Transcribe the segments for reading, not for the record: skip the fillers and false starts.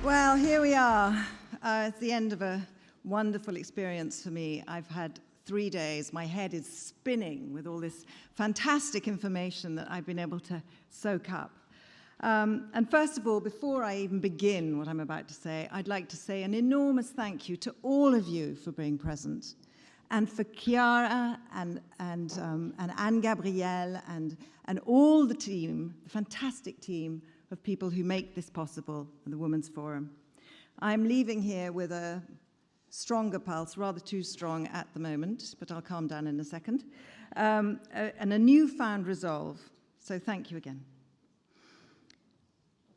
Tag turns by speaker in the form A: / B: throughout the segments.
A: Well, here we are. It's the end of a wonderful experience for me. I've had 3 days. My head is spinning with all this fantastic information that I've been able to soak up. And first of all, before I even begin what I'm about to say, I'd like to say an enormous thank you to all of you for being present, and for Chiara and Anne-Gabrielle and all the team, the fantastic team of people who make this possible, the Women's Forum. I'm leaving here with a stronger pulse, rather too strong at the moment, but I'll calm down in a second, and a newfound resolve. So thank you again.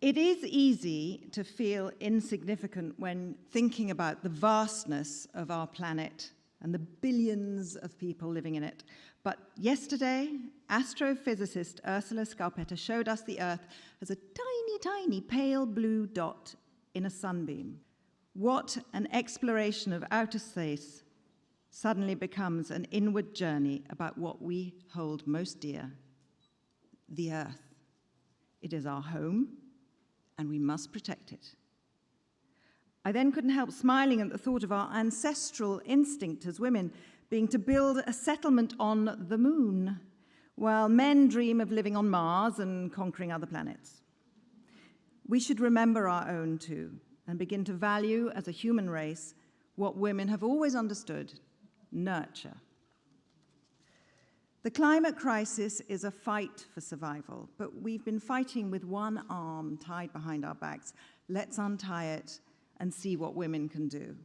A: It is easy to feel insignificant when thinking about the vastness of our planet and the billions of people living in it. But yesterday, astrophysicist Ursula Scarpetta showed us the Earth as a tiny, tiny pale blue dot in a sunbeam. What an exploration of outer space suddenly becomes an inward journey about what we hold most dear, the Earth. It is our home, and we must protect it. I then couldn't help smiling at the thought of our ancestral instinct as women being to build a settlement on the moon, while men dream of living on Mars and conquering other planets. We should remember our own too, and begin to value as a human race what women have always understood: nurture. The climate crisis is a fight for survival, but we've been fighting with one arm tied behind our backs. Let's untie it and see what women can do.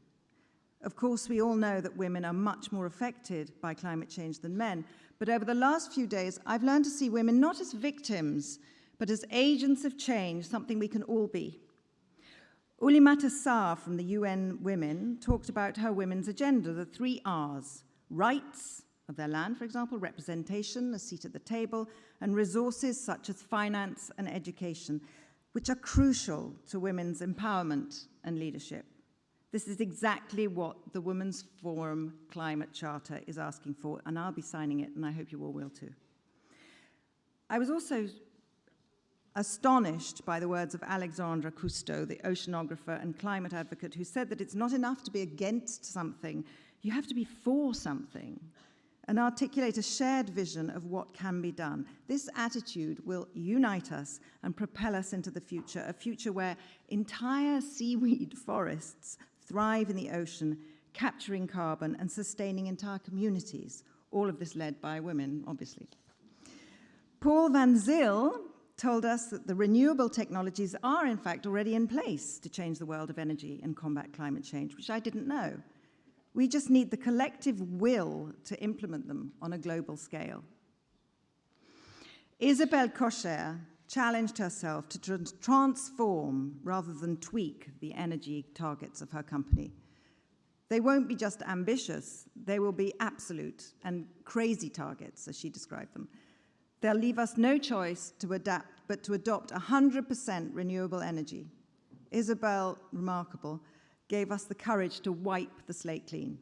A: Of course, we all know that women are much more affected by climate change than men, but over the last few days, I've learned to see women not as victims, but as agents of change, something we can all be. Oulimata Sarr from the UN Women talked about her women's agenda, the 3 R's: rights of their land, for example, representation, a seat at the table, and resources such as finance and education, which are crucial to women's empowerment and leadership. This is exactly what the Women's Forum Climate Charter is asking for, and I'll be signing it, and I hope you all will too. I was also astonished by the words of Alexandra Cousteau, the oceanographer and climate advocate, who said that it's not enough to be against something, you have to be for something, and articulate a shared vision of what can be done. This attitude will unite us and propel us into the future, a future where entire seaweed forests thrive in the ocean, capturing carbon and sustaining entire communities, all of this led by women, obviously. Paul Van Zyl told us that the renewable technologies are, in fact, already in place to change the world of energy and combat climate change, which I didn't know. We just need the collective will to implement them on a global scale. Isabelle Kocher challenged herself to transform rather than tweak the energy targets of her company. They won't be just ambitious, they will be absolute and crazy targets, as she described them. They'll leave us no choice to adapt, but to adopt 100% renewable energy. Isabelle, remarkable, gave us the courage to wipe the slate clean.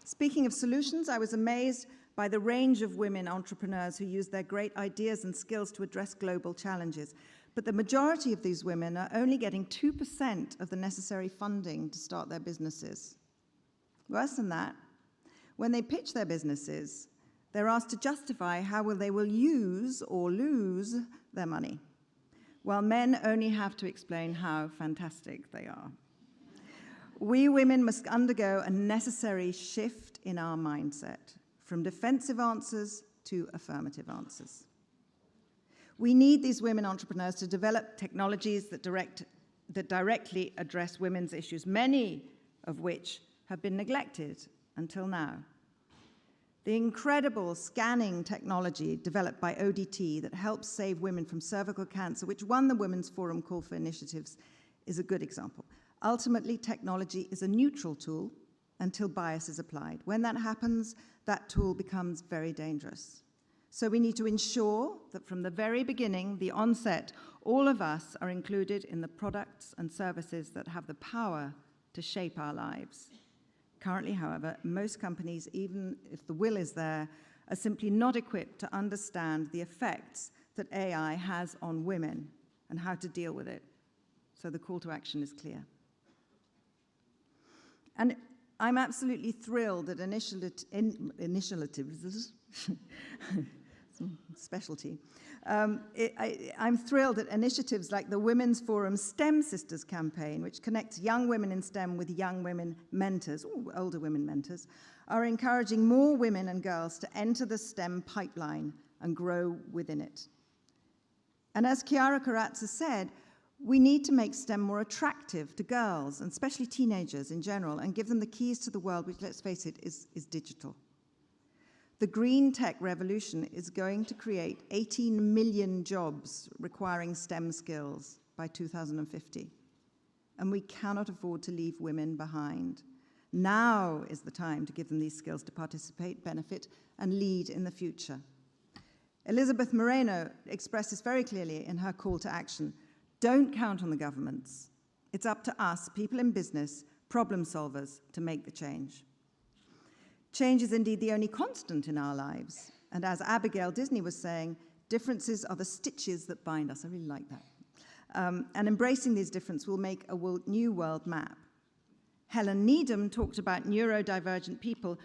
A: Speaking of solutions, I was amazed by the range of women entrepreneurs who use their great ideas and skills to address global challenges. But the majority of these women are only getting 2% of the necessary funding to start their businesses. Worse than that, when they pitch their businesses, they're asked to justify how they will use or lose their money, while men only have to explain how fantastic they are. We women must undergo a necessary shift in our mindset, from defensive answers to affirmative answers. We need these women entrepreneurs to develop technologies that directly address women's issues, many of which have been neglected until now. The incredible scanning technology developed by ODT that helps save women from cervical cancer, which won the Women's Forum Call for Initiatives, is a good example. Ultimately, technology is a neutral tool until bias is applied. When that happens, that tool becomes very dangerous. So we need to ensure that from the very beginning, the onset, all of us are included in the products and services that have the power to shape our lives. Currently, however, most companies, even if the will is there, are simply not equipped to understand the effects that AI has on women and how to deal with it. So the call to action is clear. And I'm absolutely thrilled that initiatives, specialty. I'm thrilled that initiatives like the Women's Forum STEM Sisters campaign, which connects young women in STEM with young women mentors, or older women mentors, are encouraging more women and girls to enter the STEM pipeline and grow within it. And as Chiara Corazza said, we need to make STEM more attractive to girls, and especially teenagers in general, and give them the keys to the world, which, let's face it, is digital. The green tech revolution is going to create 18 million jobs requiring STEM skills by 2050. And we cannot afford to leave women behind. Now is the time to give them these skills to participate, benefit, and lead in the future. Elizabeth Moreno expressed this very clearly in her call to action. Don't count on the governments. It's up to us, people in business, problem solvers, to make the change. Change is indeed the only constant in our lives. And as Abigail Disney was saying, differences are the stitches that bind us. I really like that. And embracing these differences will make a new world map. Helen Needham talked about neurodivergent people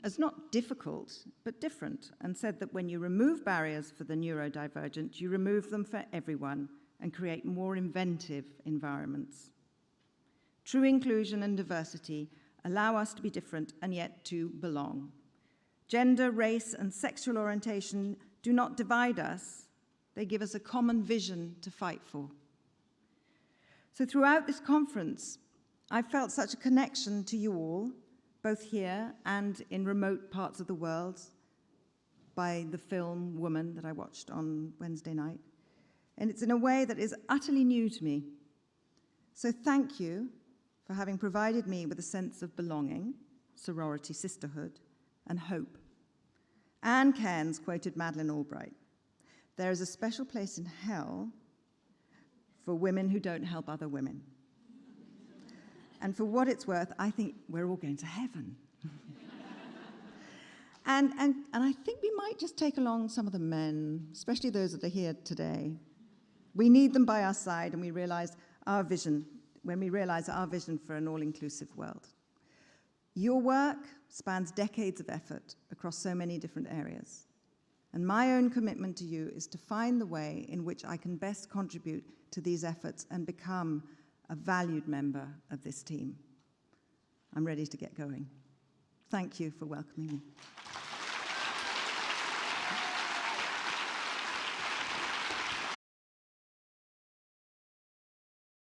A: as not difficult, but different, and said that when you remove barriers for the neurodivergent, you remove them for everyone and create more inventive environments. True inclusion and diversity allow us to be different and yet to belong. Gender, race, and sexual orientation do not divide us. They give us a common vision to fight for. So throughout this conference, I felt such a connection to you all, both here and in remote parts of the world, by the film Woman that I watched on Wednesday night. And it's in a way that is utterly new to me. So thank you for having provided me with a sense of belonging, sorority, sisterhood, and hope. Anne Cairns quoted Madeleine Albright, "There is a special place in hell for women who don't help other women." And for what it's worth, I think we're all going to heaven. and I think we might just take along some of the men, especially those that are here today. We need them by our side, and we realize our vision, when we realize our vision for an all-inclusive world. Your work spans decades of effort across so many different areas. And my own commitment to you is to find the way in which I can best contribute to these efforts and become a valued member of this team. I'm ready to get going. Thank you for welcoming me.